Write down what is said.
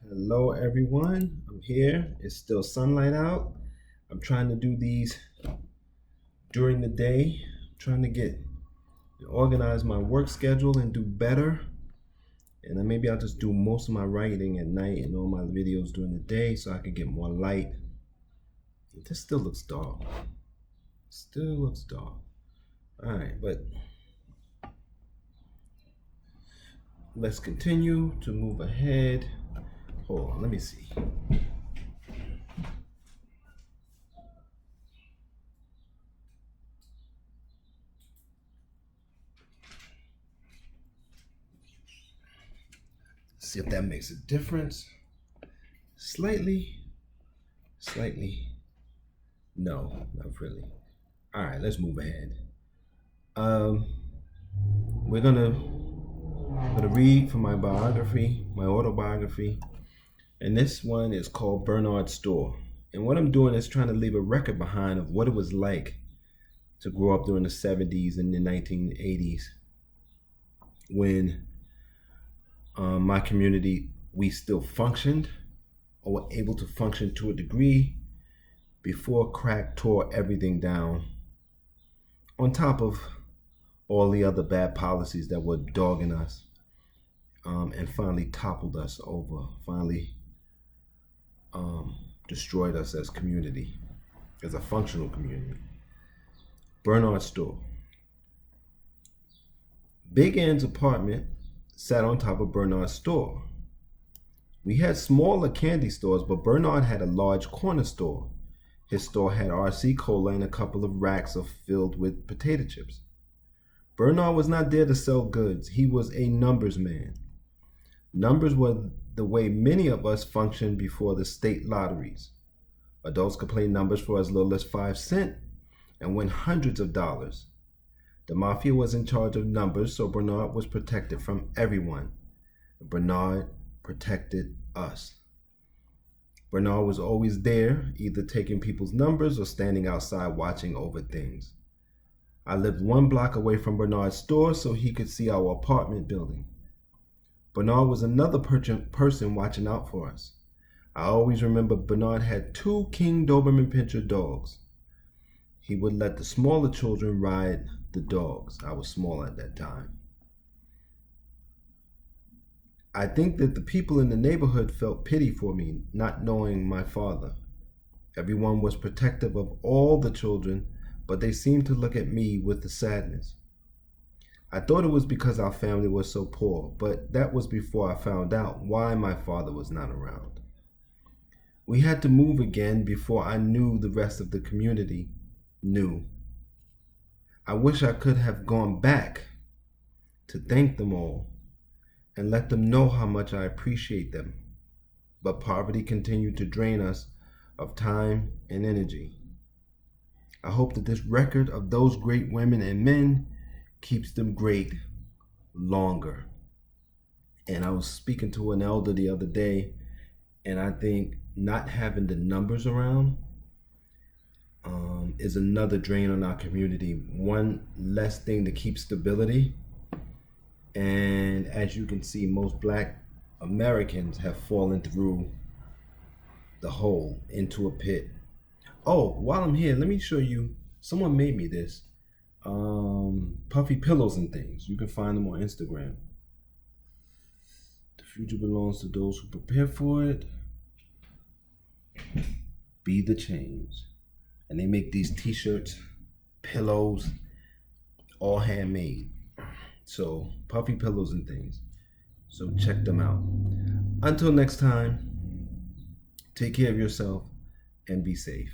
Hello everyone, I'm here. It's still sunlight out. I'm trying to do these during the day. I'm trying to organize my work schedule and do better. And then maybe I'll just do most of my writing at night and all my videos during the day so I can get more light. This still looks dark. Still looks dark. Alright, but let's continue to move ahead. Hold on, let me see. See if that makes a difference. Slightly. No, not really. All right, let's move ahead. We're gonna read from my biography, my autobiography, and this one is called Bernard's Store. And what I'm doing is trying to leave a record behind of what it was like to grow up during the 70s and the 1980s when my community, we still functioned or were able to function to a degree before crack tore everything down, on top of all the other bad policies that were dogging us, and finally toppled us over, finally destroyed us as community, as a functional community. Bernard's Store. Big Ann's apartment sat on top of Bernard's store. We had smaller candy stores, but Bernard had a large corner store. His store had RC Cola and a couple of racks filled with potato chips. Bernard was not there to sell goods. He was a numbers man. Numbers were the way many of us functioned before the state lotteries. Adults could play numbers for as little as 5 cents and win hundreds of dollars. The mafia was in charge of numbers, so Bernard was protected from everyone. Bernard protected us. Bernard was always there, either taking people's numbers or standing outside watching over things. I lived 1 block away from Bernard's store so he could see our apartment building. Bernard was another person watching out for us. I always remember Bernard had 2 King Doberman Pinscher dogs. He would let the smaller children ride the dogs. I was small at that time. I think that the people in the neighborhood felt pity for me, not knowing my father. Everyone was protective of all the children, but they seemed to look at me with the sadness. I thought it was because our family was so poor, but that was before I found out why my father was not around. We had to move again before I knew the rest of the community knew. I wish I could have gone back to thank them all and let them know how much I appreciate them. But poverty continued to drain us of time and energy. I hope that this record of those great women and men keeps them great longer. And I was speaking to an elder the other day, and I think not having the numbers around is another drain on our community. One less thing to keep stability. And as you can see, most Black Americans have fallen through the hole into a pit. Oh, while I'm here, let me show you. Someone made me this. Puffy pillows and things. You can find them on Instagram. The future belongs to those who prepare for it. Be the change. And they make these t-shirts, pillows, all handmade. So, puffy pillows and things. So check them out. Until next time, take care of yourself and be safe.